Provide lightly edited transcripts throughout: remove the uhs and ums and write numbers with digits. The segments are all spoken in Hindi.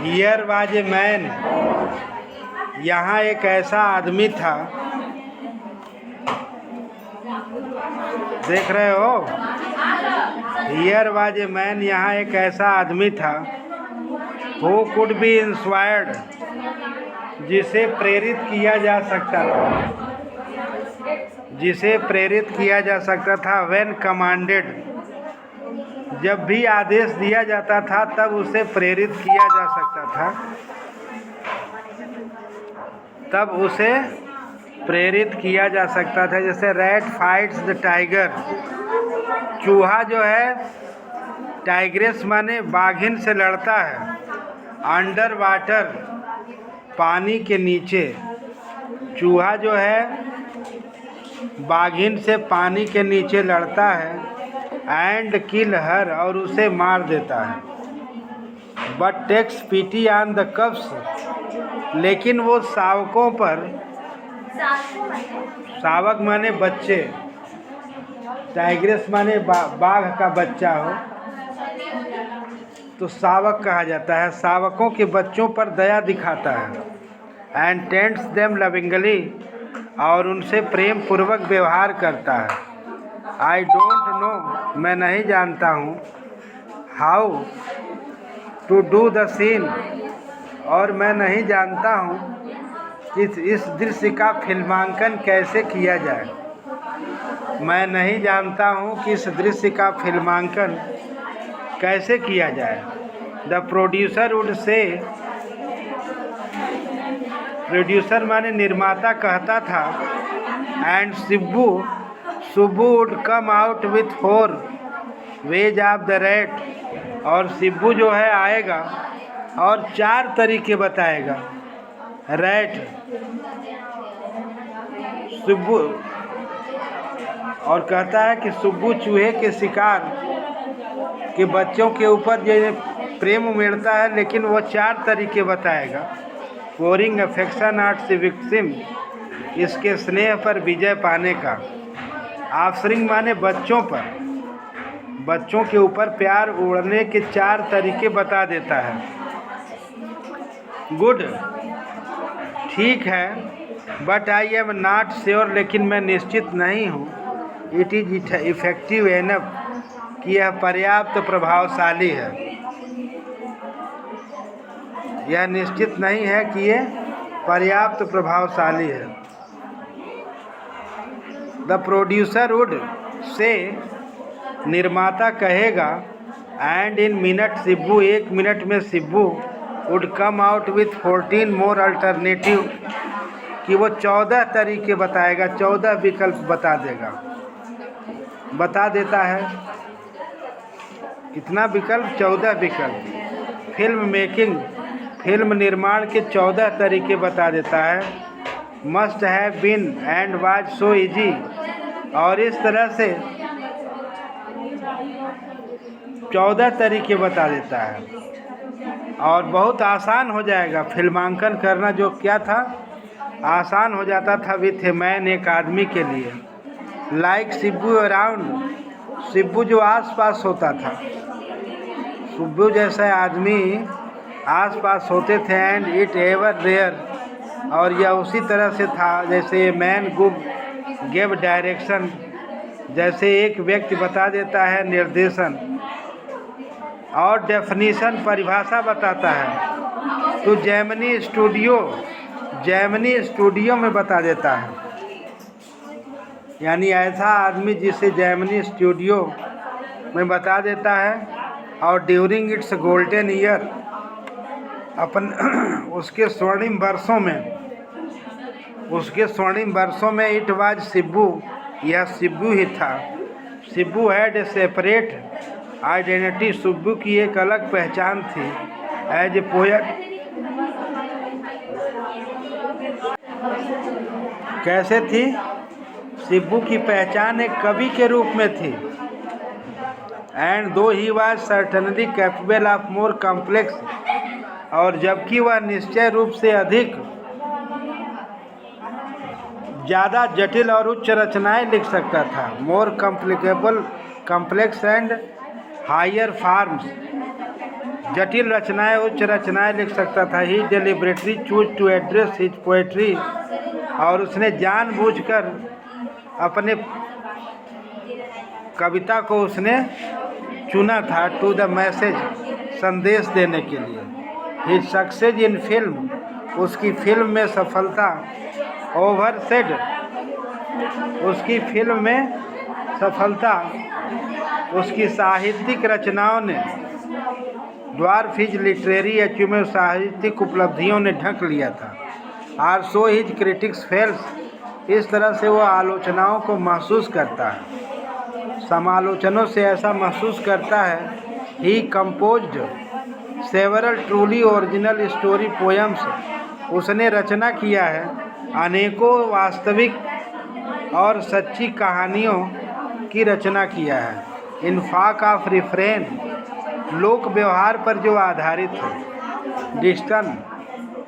हियर वाज ए मैन, यहाँ एक ऐसा आदमी था। देख रहे हो? हियर वाज ए मैन, यहाँ एक ऐसा आदमी था। हु कुड बी इंस्पायर्ड, जिसे प्रेरित किया जा सकता था, जिसे प्रेरित किया जा सकता था। व्हेन कमांडेड, जब भी आदेश दिया जाता था तब उसे प्रेरित किया जा सकता था, तब उसे प्रेरित किया जा सकता था। जैसे रैट फाइट्स द टाइगर, चूहा जो है टाइग्रेस माने बाघिन से लड़ता है। अंडर वाटर, पानी के नीचे, चूहा जो है बाघिन से पानी के नीचे लड़ता है। एंड किल हर, और उसे मार देता है। But takes pity on the cubs, लेकिन वो शावकों पर, शावक माने बच्चे, टाइग्रेस माने बाघ का बच्चा हो तो शावक कहा जाता है। शावकों के बच्चों पर दया दिखाता है। एंड टेंट्स देम लविंगली, और उनसे प्रेम पूर्वक व्यवहार करता है। आई डोंट नो, मैं नहीं जानता हूँ। How to do the scene, और मैं नहीं जानता हूँ कि इस दृश्य का फिल्मांकन कैसे किया जाए। मैं नहीं जानता हूँ कि इस दृश्य का फिल्मांकन कैसे किया जाए। The producer would say, producer माने निर्माता कहता था। And Shibbu would come out with 4 ways of the rat, और शिब्बू जो है आएगा और 4 तरीके बताएगा। रैट, शिब्बू, और कहता है कि शिब्बू चूहे के शिकार के बच्चों के ऊपर जो प्रेम उमेड़ता है, लेकिन वो 4 तरीके बताएगा। पोरिंग अफेक्शन आर्ट से विक्सिम, इसके स्नेह पर विजय पाने का। ऑफरिंग माने बच्चों पर, बच्चों के ऊपर प्यार उड़ने के 4 तरीके बता देता है। गुड, ठीक है। But I am not sure, लेकिन मैं निश्चित नहीं हूँ। इट इज़ इफेक्टिव एनफ, कि यह पर्याप्त प्रभावशाली है। यह निश्चित नहीं है कि यह पर्याप्त प्रभावशाली है। द प्रोड्यूसर वुड से, निर्माता कहेगा। And in minute Shibbu, 1 minute में Shibbu would come out with 14 more alternative, कि वो 14 तरीके बताएगा, 14 विकल्प बता देगा, बता देता है। कितना विकल्प? 14 विकल्प। फिल्म मेकिंग, फिल्म निर्माण के 14 तरीके बता देता है। Must have been and was so easy, और इस तरह से 14 तरीके बता देता है, और बहुत आसान हो जाएगा फिल्मांकन करना। जो क्या था, आसान हो जाता था विथ ए मैन, एक आदमी के लिए। लाइक शिब्बू अराउंड, शिब्बू जो आसपास होता था, शिब्बू जैसा आदमी आसपास होते थे। एंड इट एवर देयर, और यह उसी तरह से था जैसे मैन गेव डायरेक्शन, जैसे एक व्यक्ति बता देता है निर्देशन। और डेफिनीशन, परिभाषा बताता है। तो जेमिनी स्टूडियो, जेमिनी स्टूडियो में बता देता है। यानी ऐसा आदमी जिसे जेमिनी स्टूडियो में बता देता है। और ड्यूरिंग इट्स गोल्डन ईयर, अपन उसके स्वर्णिम वर्षों में, उसके स्वर्णिम वर्षों में, इट वाज शिब्बू, यह शिब्बू ही था। Shibbu had a separate identity, Shibbu की एक अलग पहचान थी। एज ए पोएट, कैसे थी? शिब्बू की पहचान एक कवि के रूप में थी। एंड दो he was certainly capable of more complex, और जबकि वह निश्चय रूप से अधिक ज़्यादा जटिल और उच्च रचनाएं लिख सकता था। More complicable, complex and higher forms, जटिल रचनाएं, उच्च रचनाएं लिख सकता था। He deliberately choose to address his poetry, और उसने जानबूझकर अपने कविता को उसने चुना था टू द मैसेज, संदेश देने के लिए। हिज सक्सेस इन फिल्म, उसकी फिल्म में सफलता, ओवरसेड, उसकी फिल्म में सफलता, उसकी साहित्यिक रचनाओं ने, ड्वार्फ हिज लिटरेरी अचीवमेंट, साहित्यिक उपलब्धियों ने ढक लिया था। Are so his critics fails, इस तरह से वो आलोचनाओं को महसूस करता है, समालोचनों से ऐसा महसूस करता है। He composed several truly original story poems, उसने रचना किया है अनेकों वास्तविक और सच्ची कहानियों की रचना किया है। इन फाक ऑफ रिफ्रेन, लोक व्यवहार पर जो आधारित है। डिस्टन,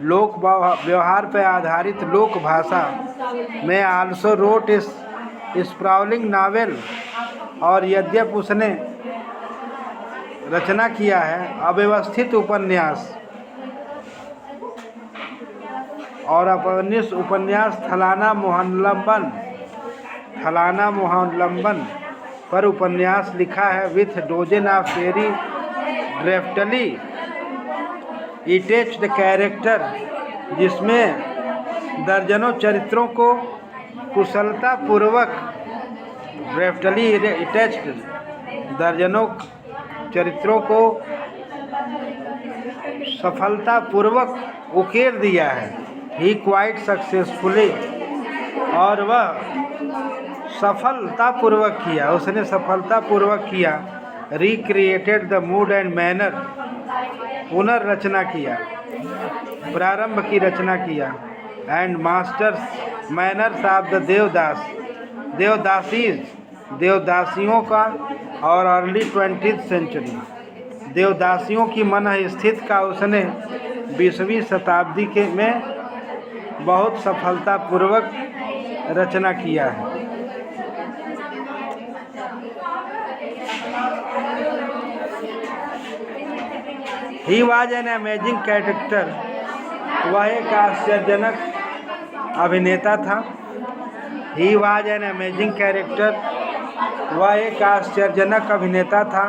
लोक व्यवहार पर आधारित लोक भाषा में। आल्सो रोट इस स्प्राउलिंग नावेल, और यद्यप उसने रचना किया है अव्यवस्थित उपन्यास, और उपन्यास थलाना मोहनलंबन पर उपन्यास लिखा है। With dozen of very deftly etched character, जिसमें दर्जनों चरित्रों को कुशलतापूर्वक, ड्राफ्टली इटेच्ड, दर्जनों चरित्रों को सफलतापूर्वक उकेर दिया है। ही क्वाइट सक्सेसफुली, और वह सफलतापूर्वक किया, उसने सफलतापूर्वक किया। Recreated the mood and manner, पुनर्रचना किया, प्रारंभ की रचना किया। And masters manners of the देवदास, देवदासीज, देवदासियों का, और अर्ली 20th सेंचुरी, देवदासियों की मन स्थिति का उसने 20वीं शताब्दी के में बहुत सफलतापूर्वक रचना किया है। He was an amazing character, वह एक आश्चर्यजनक अभिनेता था। He was an amazing character, वह एक आश्चर्यजनक अभिनेता था।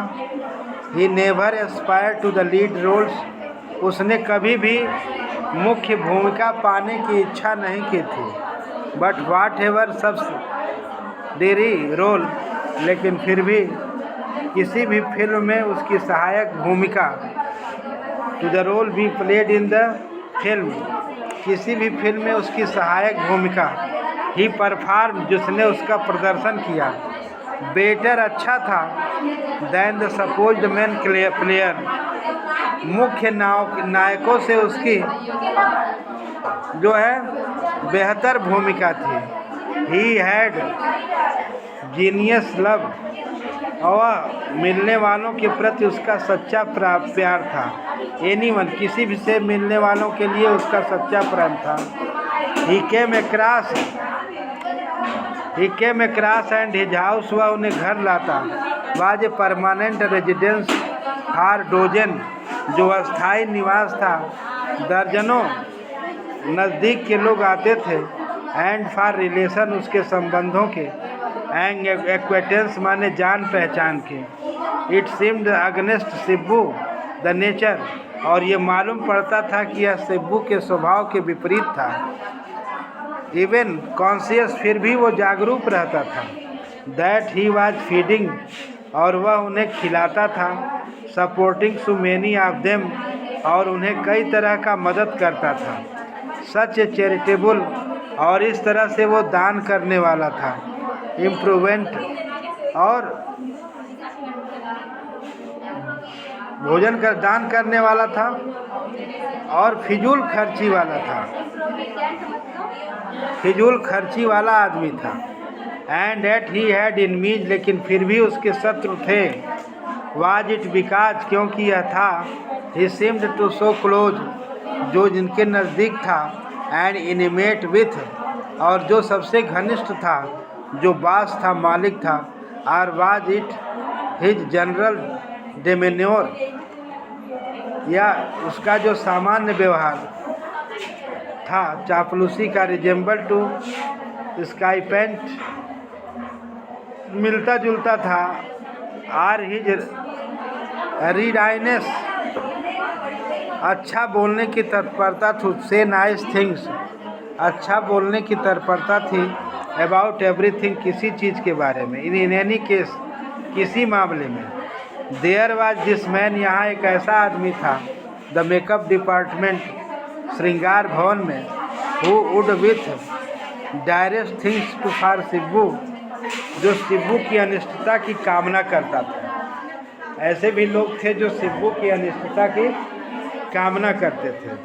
He never aspire to the lead roles, उसने कभी भी मुख्य भूमिका पाने की इच्छा नहीं की थी। But whatever subsidiary role, लेकिन फिर भी किसी भी फिल्म में उसकी सहायक भूमिका, to the role be played in the film, किसी भी फिल्म में उसकी सहायक भूमिका। ही परफॉर्म, जिसने उसका प्रदर्शन किया, बेटर, अच्छा था, than the supposed main player, मुख्य नायकों से उसकी जो है बेहतर भूमिका थी। ही हैड जीनियस लव, और मिलने वालों के प्रति उसका सच्चा प्यार था। एनीवन, किसी भी से मिलने वालों के लिए उसका सच्चा प्रेम था। He came across and his house, वह उन्हें घर लाता। Was a permanent residence for dozen, जो अस्थायी निवास था, दर्जनों नज़दीक के लोग आते थे। एंड फॉर रिलेशन, उसके संबंधों के। एंड एक्वेटेंस माने जान पहचान के। It seemed against Sibbu the nature, और ये मालूम पड़ता था कि यह सिब्बू के स्वभाव के विपरीत था। इवन कॉन्शियस, फिर भी वो जागरूक रहता था। दैट ही वाज फीडिंग, और वह उन्हें खिलाता था। Supporting so many of them, और उन्हें कई तरह का मदद करता था। सच ए चैरिटेबल, और इस तरह से वो दान करने वाला था। इम्प्रूवेंट, और भोजन कर दान करने वाला था, और फिजूल खर्ची वाला था, फिजूल खर्ची वाला आदमी था। एंड एट ही हैड इनमीज, लेकिन फिर भी उसके शत्रु थे। वाज इट बिकाज, क्योंकि यह था। ही सीम्ड टू सो क्लोज, जो जिनके नज़दीक था। एंड इनिमेट विथ, और जो सबसे घनिष्ठ था, जो बास था, मालिक था। Or was it his general demeanour या उसका जो सामान्य व्यवहार था चापलूसी का रिजेंबल टू स्काई पेंट मिलता जुलता था। आर हिज रीडाइनेस अच्छा बोलने की तत्परता थी, से नाइस थिंग्स अच्छा बोलने की तत्परता थी, अबाउट एवरीथिंग किसी चीज़ के बारे में, इन एनी केस किसी मामले में। देयर वाज दिस मैन यहाँ एक ऐसा आदमी था, द मेकअप डिपार्टमेंट श्रृंगार भवन में, who would with direst things to for Shibbu जो शिब्बू की अनिष्टता की कामना करता था। ऐसे भी लोग थे जो शिब्बू की अनिष्टता की कामना करते थे।